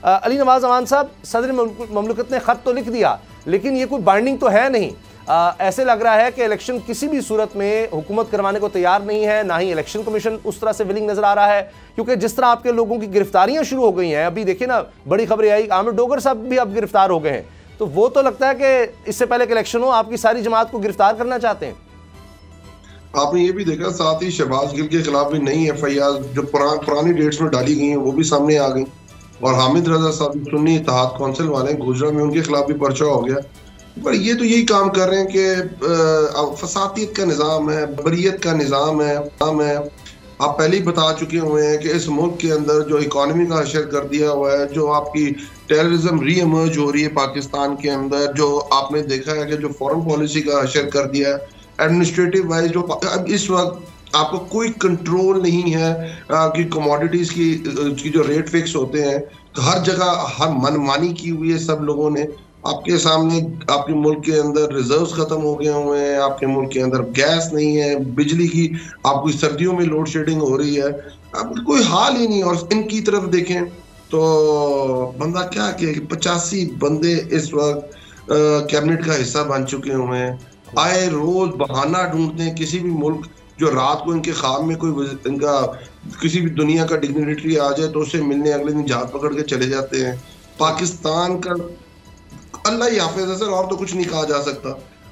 अली नवाज अमान साहब, सदर ममलकत ने ख़त तो लिख दिया लेकिन ये कोई बाइंडिंग तो है नहीं। ऐसे लग रहा है कि इलेक्शन किसी भी सूरत में हुकूमत करवाने को तैयार नहीं है, ना ही इलेक्शन कमीशन उस तरह से विलिंग नजर आ रहा है, क्योंकि जिस तरह आपके लोगों की गिरफ्तारियां शुरू हो गई हैं, अभी देखिए ना, बड़ी खबरें आई, आमिर डोगर साहब भी अब गिरफ्तार हो गए हैं, तो वो तो लगता है कि इससे पहले कि इलेक्शन हो आपकी सारी जमात को गिरफ्तार करना चाहते हैं। आपने ये भी देखा, साथ ही शहबाज गिल के खिलाफ भी नई FIR जो पुरानी डेट्स में डाली गई हैं वो भी सामने आ गई, और हामिद रजा साहब सुन्नी इत्तेहाद काउंसिल वाले गुजरा में उनके खिलाफ भी पर्चा हो गया। पर ये तो यही काम कर रहे हैं कि फसातियत का निज़ाम है, बरीयत का निज़ाम है। आप पहले ही बता चुके हुए हैं कि इस मुल्क के अंदर जो इकॉनमी का हशर कर दिया हुआ है, जो आपकी टेररिज्म री इमर्ज हो रही है पाकिस्तान के अंदर, जो आपने देखा है कि जो फॉरेन पॉलिसी का हशर कर दिया है, एडमिनिस्ट्रेटिव वाइज जो अब इस वक्त आपको कोई कंट्रोल नहीं है कि कमोडिटीज की जो रेट फिक्स होते हैं, हर जगह हर मनमानी की हुई है सब लोगों ने। आपके सामने आपके मुल्क के अंदर रिजर्व्स खत्म हो गए हुए हैं, आपके मुल्क के अंदर गैस नहीं है, बिजली की आपकी सर्दियों में लोड शेडिंग हो रही है, अब कोई हाल ही नहीं। और इनकी तरफ देखें तो बंदा क्या कहे कि 85 बंदे इस वक्त कैबिनेट का हिस्सा बन चुके हुए हैं, आए रोज बहाना ढूंढते हैं। किसी भी मुल्क जो रात को इनके ख्वाब में कोई इनका किसी भी दुनिया का डिग्निटरी आ जाए तो उससे मिलने अगले दिन जहाज पकड़ के चले जाते हैं। पाकिस्तान का अल्लाह ही हाफिज है सर, और तो कुछ नहीं कहा जा सकता।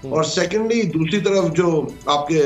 और सेकेंडली दूसरी तरफ जो आपके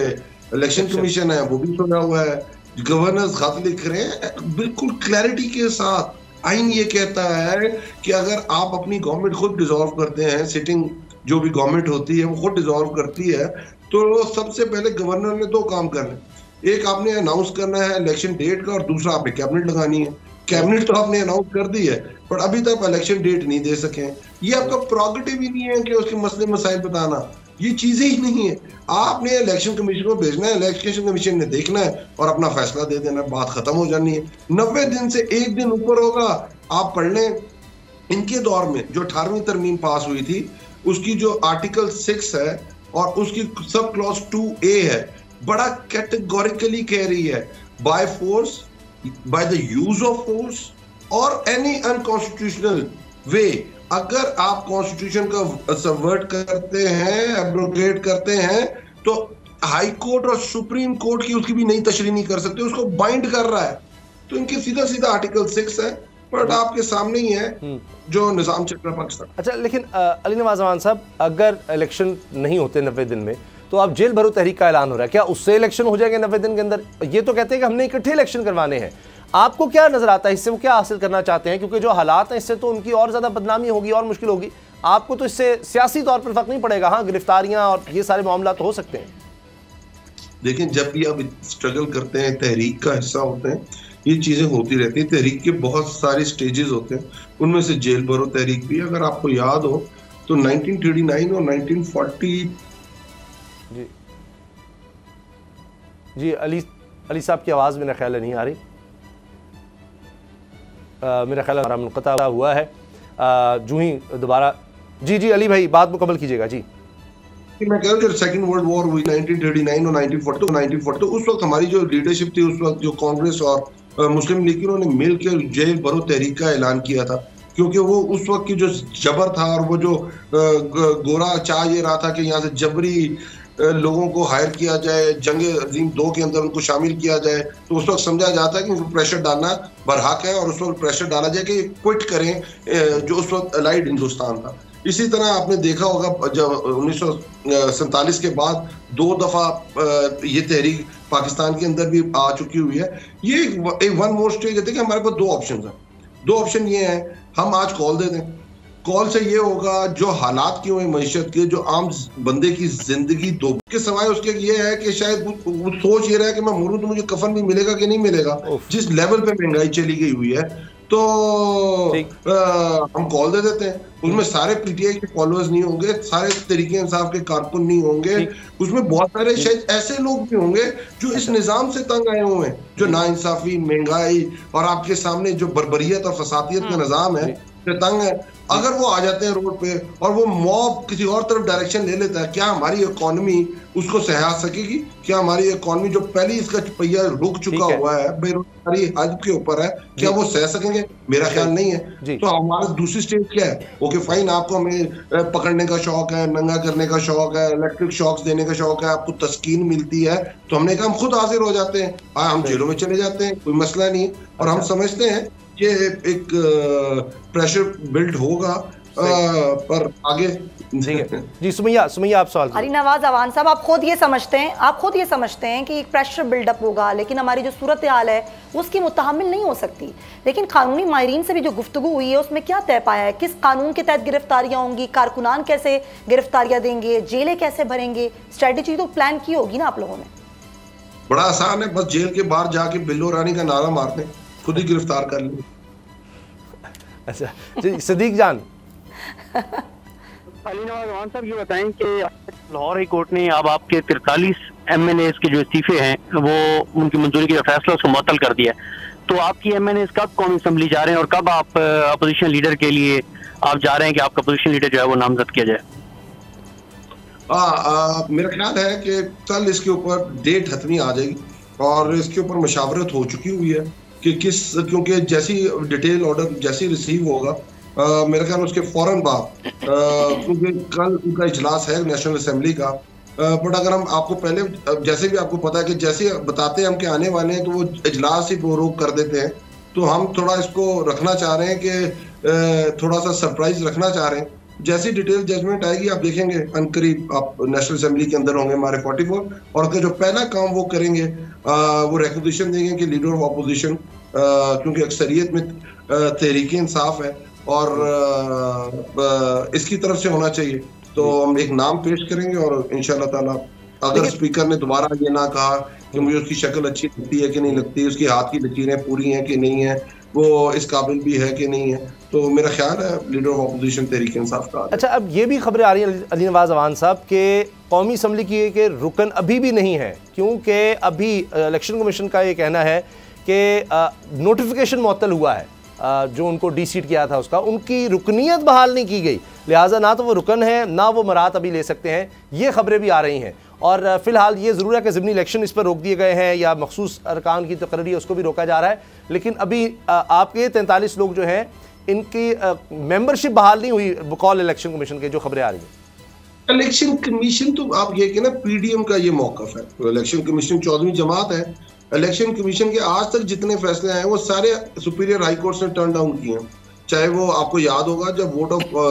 इलेक्शन कमीशन है वो भी सुना हुआ है, गवर्नर्स खत लिख रहे हैं बिल्कुल क्लैरिटी के साथ। आइन ये कहता है कि अगर आप अपनी गवर्नमेंट खुद डिसॉल्व करते हैं, सिटिंग जो भी गवर्नमेंट होती है वो खुद डिसॉल्व करती है, तो सबसे पहले गवर्नर ने 2 काम करने, एक आपने अनाउंस करना है इलेक्शन डेट का, और दूसरा आपने कैबिनेट लगानी है। कैबिनेट तो आपने अनाउंस कर दी है पर अभी तक इलेक्शन डेट नहीं दे सके। ये आपका प्रोगेटिव ही नहीं है कि उसके मसले मसाइल बताना, ये चीजें ही नहीं है। आपने इलेक्शन कमीशन को भेजना है, इलेक्शन कमीशन ने देखना है और अपना फैसला दे देना, बात खत्म हो जानी है। 90 दिन से 1 दिन ऊपर होगा। आप पढ़ लें इनके दौर में जो 18वीं तरमीम पास हुई थी उसकी जो आर्टिकल 6 है और उसकी सब क्लॉज 2A है, बड़ा कैटेगोरिकली कह रही है by force, by the use of force और एनी अनकॉन्स्टिट्यूशनल वे। अगर आप कॉन्स्टिट्यूशन का सबवर्ट करते हैं, एब्रोगेट करते हैं, तो हाई कोर्ट और सुप्रीम कोर्ट की उसकी भी नई तशरीह नहीं कर सकते, उसको बाइंड कर रहा है। तो इनके सीधा सीधा आर्टिकल 6 है, पर आपके सामने ही है जो निजाम चल रहा है पाकिस्तान। अच्छा, लेकिन अली नवाज अमान साहब, अगर इलेक्शन नहीं होते 90 दिन में तो अब जेल भरो तहरीक का ऐलान हो रहा है, क्या उससे इलेक्शन हो जाएंगे 90 दिन के अंदर? ये तो कहते हैं कि हमने इकट्ठे इलेक्शन करवाने हैं। आपको क्या नजर आता है इससे, वो क्या हासिल करना चाहते हैं? क्योंकि जो हालात हैं इससे तो उनकी और ज्यादा बदनामी होगी और मुश्किल होगी। आपको तो इससे सियासी तौर पर फर्क नहीं पड़ेगा। हाँ, गिरफ्तारियां और ये सारे मामला तो हो सकते हैं। देखिए, जब भी आप स्ट्रगल करते हैं, तहरीक का हिस्सा होते हैं, ये चीजें होती रहती हैं। तहरीक के बहुत सारे स्टेजेस होते हैं, उनमें से जेल भरो तहरीक भी। अगर आपको याद हो तो 1939 और 1940 जी अली साहब की आवाज़ मेरा ख्याल नहीं आ रही। मेरा ख्याल हमारा मुनक़ता हुआ है। जो ही दोबारा जी अली भाई बात मुकम्मल कीजिएगा। जी, मैं कह रहा हूँ सेकंड वर्ल्ड वॉर हुई 1939 और 1940, तो उस वक्त हमारी जो लीडरशिप थी, उस वक्त जो कांग्रेस और मुस्लिम लीग, उन्होंने मिलकर जेल भरो तहरीक का ऐलान किया था। क्योंकि वो उस वक्त की जो जबर था और वो जो गोरा चाह ये रहा था कि यहाँ से जबरी लोगों को हायर किया जाए, जंग अजीम 2 के अंदर उनको शामिल किया जाए, तो उस वक्त समझा जाता है कि उनको प्रेशर डालना बरहक है और उस वक्त प्रेशर डाला जाए कि क्विट करें जो उस वक्त अलाइड हिंदुस्तान था। इसी तरह आपने देखा होगा जब 1947 के बाद 2 दफा ये तहरीक पाकिस्तान के अंदर भी आ चुकी हुई है। ये एक वन मोर स्टेज है कि हमारे पास 2 ऑप्शन हैं। 2 ऑप्शन ये हैं, हम आज कॉल दे दें। कॉल से ये होगा जो हालात की हुए मईशत के, जो आम बंदे की जिंदगी दो के सवाए उसके ये है कि शायद वो सोच ये रहा है कि मैं मरूं तो मुझे कफन भी मिलेगा कि नहीं मिलेगा। जिस लेवल पे महंगाई चली गई हुई है, तो हम कॉल दे देते हैं। उसमें सारे पीटीआई के फॉलोअर्स नहीं होंगे, सारे तरीके इंसाफ के कारकुन नहीं होंगे, उसमें बहुत सारे शायद ऐसे लोग भी होंगे जो इस निजाम से तंग आए हुए हैं, जो नाइंसाफी, महंगाई और आपके सामने जो बर्बरियत और फसादियत का निजाम है तंग है। अगर वो आ जाते हैं रोड पे और वो मॉब किसी और तरफ डायरेक्शन ले लेता है, क्या हमारी इकोनॉमी उसको सहा सकेगी? क्या हमारी इकोनॉमी जो पहले इसका पहिया रुक चुका हुआ है, बेरोजगारी हद के ऊपर है, क्या वो सह सकेंगे? मेरा ख्याल नहीं है। तो हमारा दूसरी स्टेज क्या है? ओके फाइन, आपको हमें पकड़ने का शौक है, नंगा करने का शौक है, इलेक्ट्रिक शॉक्स देने का शौक है, आपको तस्कीन मिलती है, तो हमने कहा हम खुद हाजिर हो जाते हैं, हम जेलों में चले जाते हैं, कोई मसला नहीं। और हम समझते हैं कि एक प्रेशर बिल्ड होगा पर आगे। जी सुमैया आप सवाल। अली नवाज अवान साहब, आप खुद ये समझते हैं कि एक प्रेशर बिल्डअप होगा, लेकिन हमारी जो सूरत हाल है उसकी मुतहम्मिल नहीं हो सकती। लेकिन कानूनी माहिरीन से भी जो गुफ्तगू हुई है उसमें क्या तय पाया है? किस कानून के तहत गिरफ्तारियां होंगी, कारकुनान कैसे गिरफ्तारियां देंगे, जेलें कैसे भरेंगे? स्ट्रेटेजी तो प्लान की होगी ना आप लोगों ने? बड़ा आसान है, बस जेल के बाहर जाके बिल्लो रानी का नारा मार दें, खुद ही गिरफ्तार कर लें। अच्छा जी, सदीक जान। अली नवाज अवान साहब, ये बताएं कि लाहौर हाई कोर्ट ने अब आपके 43 MNAs के जो इस्तीफे हैं वो उनकी मंजूरी का फैसला उसको मुअत्तल कर दिया। तो आपकी MNAs कब कौमी असम्बली जा रहे हैं और कब आप अपोजिशन लीडर के लिए आप जा रहे हैं कि आपका अपोजिशन लीडर जो है वो नामजद किया जाए? मेरा ख्याल है कि कल इसके ऊपर डेट हतमी आ जाएगी और इसके ऊपर मशावरत हो चुकी हुई है कि क्योंकि जैसी डिटेल ऑर्डर जैसी रिसीव होगा मेरे ख्याल उसके फौरन बाद, क्योंकि कल उनका इजलास है नेशनल असेंबली का, बट अगर हम आपको पहले, जैसे भी आपको पता है कि जैसे बताते हैं हम कि आने वाले हैं तो वो इजलास ही रोक कर देते हैं, तो हम थोड़ा इसको रखना चाह रहे हैं कि थोड़ा सा सरप्राइज रखना चाह रहे हैं। जैसी डिटेल जजमेंट आएगी आप देखेंगे अनकरीब आप नेशनल असेंबली के अंदर होंगे हमारे 44 और जो पहला काम वो करेंगे वो रिकॉग्निशन देंगे कि लीडर ऑफ अपोजिशन, क्योंकि अक्सरियत में तहरीक इंसाफ है और इसकी तरफ से होना चाहिए, तो हम एक नाम पेश करेंगे और इंशाल्लाह ताला अगर स्पीकर ने दोबारा ये ना कहा कि मुझे उसकी शक्ल अच्छी लगती है कि नहीं लगती, उसकी हाथ की लकीरें पूरी हैं कि नहीं है, वो इस काबिल भी है कि नहीं है, तो मेरा ख्याल है leader of opposition Tehreek Insaf का। अच्छा, अब ये भी खबरें आ रही हैं अली नवाज अवान साहब के कौमी असम्बली की के रुकन अभी भी नहीं है, क्योंकि अभी इलेक्शन कमीशन का ये कहना है कि नोटिफिकेशन मुअत्तल हुआ है, जो उनको डी-सीट किया था उसका, उनकी रुकनीत बहाल नहीं की गई, लिहाजा ना तो वो रुकन है ना वो मरात अभी ले सकते हैं। ये खबरें भी आ रही हैं और फिलहाल ये ज़रूर है कि ज़िमनी इलेक्शन इस पर रोक दिए गए हैं या मखसूस अरकान की तकरीर है उसको भी रोका जा रहा है, लेकिन अभी आपके 43 लोग जो हैं इनकी मेंबरशिप बहाल नहीं हुई बकौल इलेक्शन कमीशन के, जो खबरें आ रही हैं। इलेक्शन कमीशन तो आप ये कि ना PDM का ये मौक़िफ़ है, तो इलेक्शन कमीशन 14वीं जमात है। इलेक्शन कमीशन के आज तक जितने फैसले आए वो सारे सुपीरियर हाई कोर्ट ने टर्न डाउन किए हैं। चाहे वो आपको याद होगा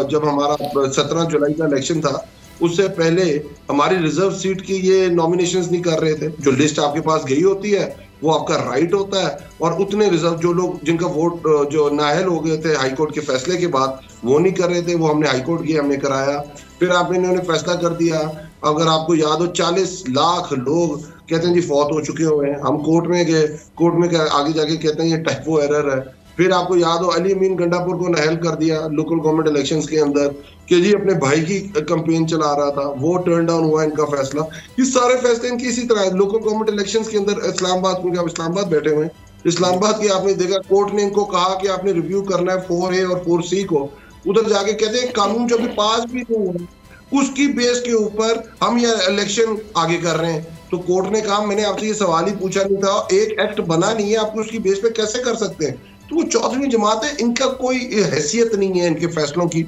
जब हमारा 17 जुलाई का इलेक्शन था, उससे पहले हमारी रिजर्व सीट की ये नॉमिनेशंस नहीं कर रहे थे। जो लिस्ट आपके पास गई होती है वो आपका राइट होता है, और उतने रिजर्व जो लोग जिनका वोट जो नाअहल हो गए थे हाई कोर्ट के फैसले के बाद वो नहीं कर रहे थे, वो हमने हाई कोर्ट किया, हमने कराया, फिर आपने इन्होंने फैसला कर दिया। अगर आपको याद हो 40 लाख लोग कहते हैं जी फौत हो चुके हुए हैं, हम कोर्ट में गए, कोर्ट में आगे जाके कहते हैं ये टाइपो एरर है। फिर आपको याद हो अली अमीन गंडापुर को नाअहल कर दिया लोकल गवर्नमेंट इलेक्शंस के अंदर कि जी अपने भाई की कैंपेन चला रहा था, वो टर्न डाउन हुआ इनका फैसला। ये सारे फैसले इनकी इसी तरह लोकल गवर्नमेंट इलेक्शंस के अंदर इस्लामाबाद, क्योंकि आप इस्लामाबाद बैठे हुए हैं, इस्लामाबाद की आपने देखा कोर्ट ने इनको कहा कि आपने रिव्यू करना है 4A और 4C को, उधर जाके कहते हैं कानून जो अभी पास भी नहीं हुआ उसकी बेस के ऊपर हम ये इलेक्शन आगे कर रहे हैं। तो कोर्ट ने कहा मैंने आपसे ये सवाल ही पूछा नहीं था, एक एक्ट बना नहीं है, आपको उसकी बेस पे कैसे कर सकते हैं? तो वो 14वीं जमात है, इनका कोई हैसियत नहीं है इनके फैसलों की।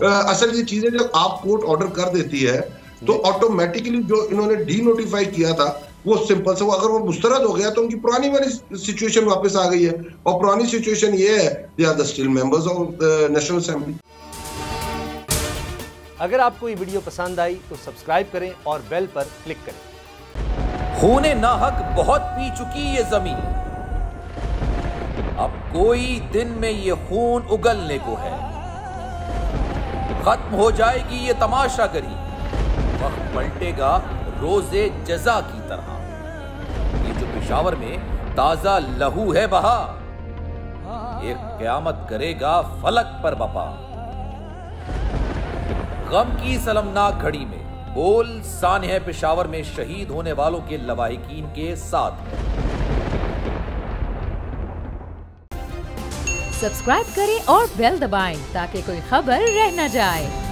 असल ये चीजें जब आप कोर्ट ऑर्डर कर देती है तो ऑटोमेटिकली जो इन्होंने डी नोटिफाई किया था वो सिंपल से, वो अगर वो मुस्तरद हो गया तो उनकी पुरानी वाली सिचुएशन वापस आ गई है, और पुरानी सिचुएशन ये है they are the still members of National Assembly. अगर आपको ये वीडियो पसंद आई तो सब्सक्राइब करें और बेल पर क्लिक करें। खूने नाहक बहुत पी चुकी ये जमीन, अब कोई दिन में ये खून उगलने को है, खत्म हो जाएगी ये तमाशागरी, वक्त पलटेगा रोजे जजा की तरह। ये जो पेशावर में ताजा लहू है बहा, एक क़यामत करेगा फलक पर बपा। गम की सलमनाक घड़ी में बोल सानह पेशावर में शहीद होने वालों के लवाहिकीन के साथ है। सब्सक्राइब करें और बेल दबाएं ताकि कोई खबर रह न जाए।